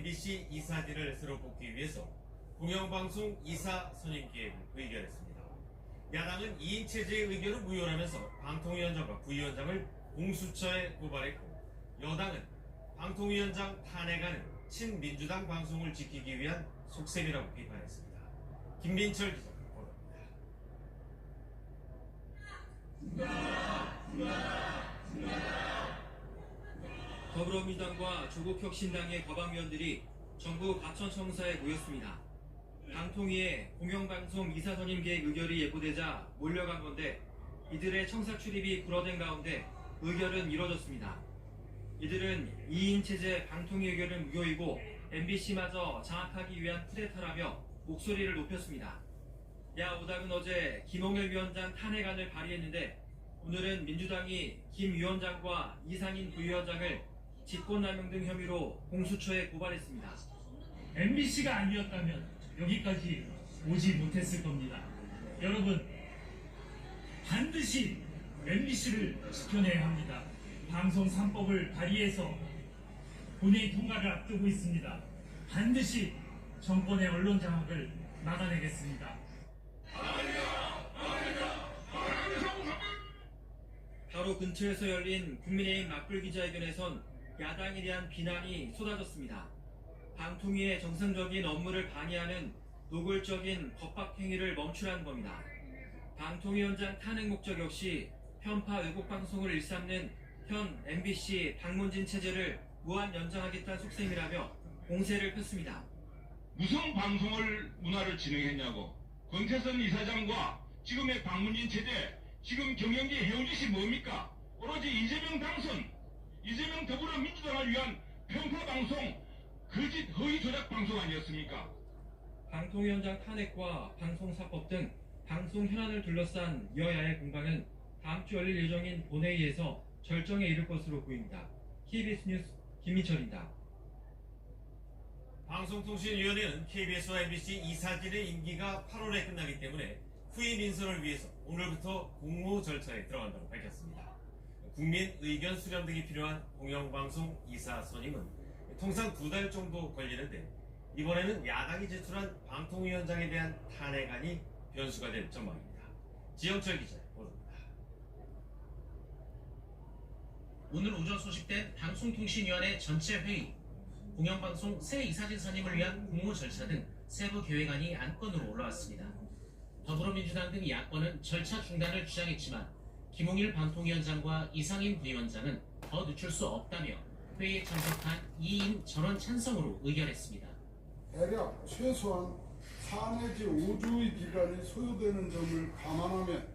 MBC 이사진을 새로 뽑기 위해서 공영방송 이사 선임 계획을 의결했습니다. 야당은 2인 체제의 의결을 무효라면서 방통위원장과 부위원장을 공수처에 고발했고, 여당은 방통위원장 탄핵안은 친민주당 방송을 지키기 위한 속셈이라고 비판했습니다. 김민철 기자 보도입니다. 더불어민주당과 조국혁신당의 과방위원들이 정부 과천청사에 모였습니다. 방통위에 공영방송 이사선임 계획 의결이 예고되자 몰려간 건데, 이들의 청사 출입이 불어댄 가운데 의결은 이뤄졌습니다. 이들은 2인 체제 방통위 의결은 무효이고 MBC마저 장악하기 위한 쿠데타라며 목소리를 높였습니다. 야5당은 어제 김홍일 위원장 탄핵안을 발의했는데, 오늘은 민주당이 김 위원장과 이상인 부위원장을 직권남용 등 혐의로 공수처에 고발했습니다. MBC가 아니었다면 여기까지 오지 못했을 겁니다. 여러분, 반드시 MBC를 지켜내야 합니다. 방송 3법을 발의해서 본회의 통과를 앞두고 있습니다. 반드시 정권의 언론 장악을 막아내겠습니다. 바로 근처에서 열린 국민의힘 맞불 기자회견에선 야당에 대한 비난이 쏟아졌습니다. 방통위의 정상적인 업무를 방해하는 노골적인 겁박 행위를 멈추라는 겁니다. 방통위원장 탄핵 목적 역시 편파 왜곡 방송을 일삼는 현 MBC 방문진 체제를 무한 연장하겠다는 속셈이라며 공세를 폈습니다. 무슨 방송을 문화를 진행했냐고. 권태선 이사장과 지금의 방문진 체제, 지금 경영계 해온 짓이 뭡니까? 오로지 이재명 당선, 이재명 더불어민주당을 위한 편파 방송, 거짓 허위 조작 방송 아니었습니까? 방통위원장 탄핵과 방송사법 등 방송 현안을 둘러싼 여야의 공방은 다음 주 열릴 예정인 본회의에서 절정에 이를 것으로 보입니다. KBS 뉴스 김민철입니다. 방송통신위원회는 KBS와 MBC 이사진의 임기가 8월에 끝나기 때문에 후임 인선을 위해서 오늘부터 공모 절차에 들어간다고 밝혔습니다. 국민 의견 수렴 등이 필요한 공영방송 이사 선임은 통상 2달 정도 걸리는데, 이번에는 야당이 제출한 방통위원장에 대한 탄핵안이 변수가 될 전망입니다. 지영철 기자 보도입니다. 오늘 오전 소식된 방송통신위원회 전체 회의, 공영방송 새 이사진 선임을 위한 공모 절차 등 세부 계획안이 안건으로 올라왔습니다. 더불어민주당 등 야권은 절차 중단을 주장했지만 김홍일 방통위원장과 이상인 부위원장은 더 늦출 수 없다며 회의에 참석한 2인 전원 찬성으로 의결했습니다. 대략 최소한 4 내지 5주의 기간이 소요되는 점을 감안하면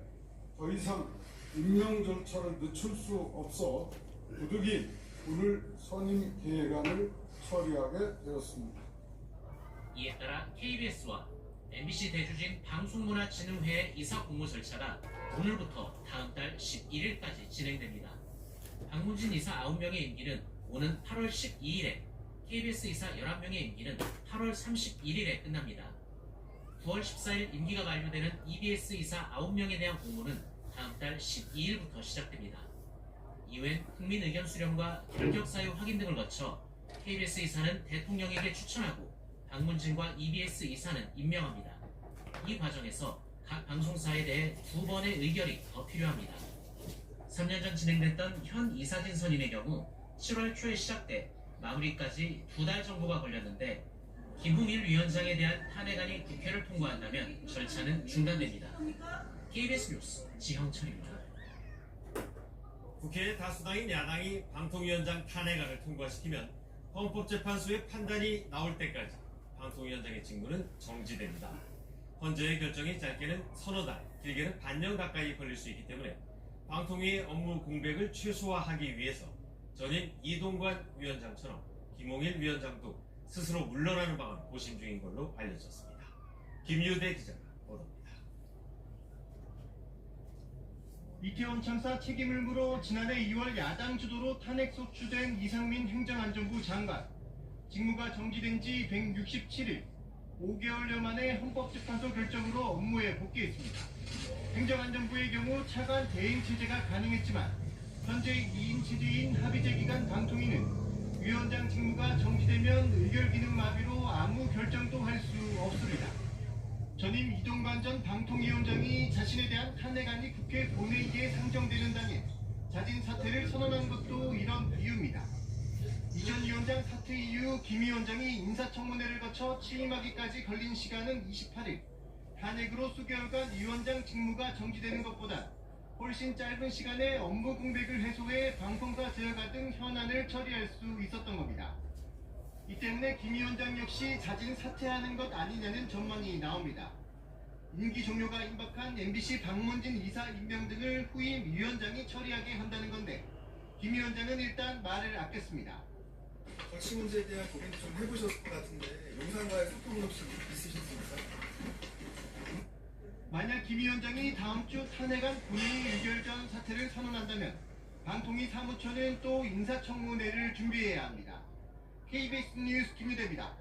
더 이상 임명 절차를 늦출 수 없어 부득이 오늘 선임 계획안을 처리하게 되었습니다. 이에 따라 KBS와 MBC 대주진 방송문화진흥회의 이사 공모 절차가 오늘부터 다음 달 11일까지 진행됩니다. 방문진 이사 9명의 임기는 오는 8월 12일에, KBS 이사 11명의 임기는 8월 31일에 끝납니다. 9월 14일 임기가 만료되는 EBS 이사 9명에 대한 공모는 다음 달 12일부터 시작됩니다. 이후엔 국민 의견 수렴과 결격 사유 확인 등을 거쳐 KBS 이사는 대통령에게 추천하고 방문진과 EBS 이사는 임명합니다. 이 과정에서 각 방송사에 대해 2번의 의결이 더 필요합니다. 3년 전 진행됐던 현 이사진 선임의 경우 7월 초에 시작돼 마무리까지 2달 정도가 걸렸는데, 김홍일 위원장에 대한 탄핵안이 국회를 통과한다면 절차는 중단됩니다. KBS 뉴스 지형철입니다. 국회의 다수당인 야당이 방통위원장 탄핵안을 통과시키면 헌법재판소의 판단이 나올 때까지 방통위원장의 직무는 정지됩니다. 헌재의 결정이 짧게는 서너 달, 길게는 반년 가까이 걸릴 수 있기 때문에 방통위의 업무 공백을 최소화하기 위해서 전임 이동관 위원장처럼 김홍일 위원장도 스스로 물러나는 방안을 고심 중인 걸로 알려졌습니다. 김유대 기자가 보도입니다. 이태원 참사 책임을 물어 지난해 2월 야당 주도로 탄핵 소추된 이상민 행정안전부 장관. 직무가 정지된 지 167일, 5개월여 만에 헌법재판소 결정으로 업무에 복귀했습니다. 행정안전부의 경우 차관 대행 체제가 가능했지만 현재 2인 체제인 합의제 기관 방통위는 위원장 직무가 정지되면 의결 기능 마비로 아무 결정도 할 수 없습니다. 전임 이동관 전 방통위원장이 자신에 대한 탄핵안이 국회 본회의에 상정되는 당일 자진 사퇴를 선언한 것도 이런 이유입니다. 이 전 위원장 사퇴 이후 김 위원장이 인사청문회를 거쳐 취임하기까지 걸린 시간은 28일. 탄핵으로 수개월간 위원장 직무가 정지되는 것보다 훨씬 짧은 시간에 업무 공백을 해소해 방송사 제어가 등 현안을 처리할 수 있었던 겁니다. 이 때문에 김 위원장 역시 자진 사퇴하는 것 아니냐는 전망이 나옵니다. 임기 종료가 임박한 MBC 박문진 이사 임명 등을 후임 위원장이 처리하게 한다는 건데 김 위원장은 일단 말을 아꼈습니다. 정치 문제에 대한 고민 좀 해보셨을 것 같은데 용산과의 소통은 혹시 있으셨습니까? 만약 김 위원장이 다음 주 탄핵안 본회의 의결 전 사퇴를 선언한다면 방통위 사무처는 또 인사청문회를 준비해야 합니다. KBS 뉴스 김유대입니다.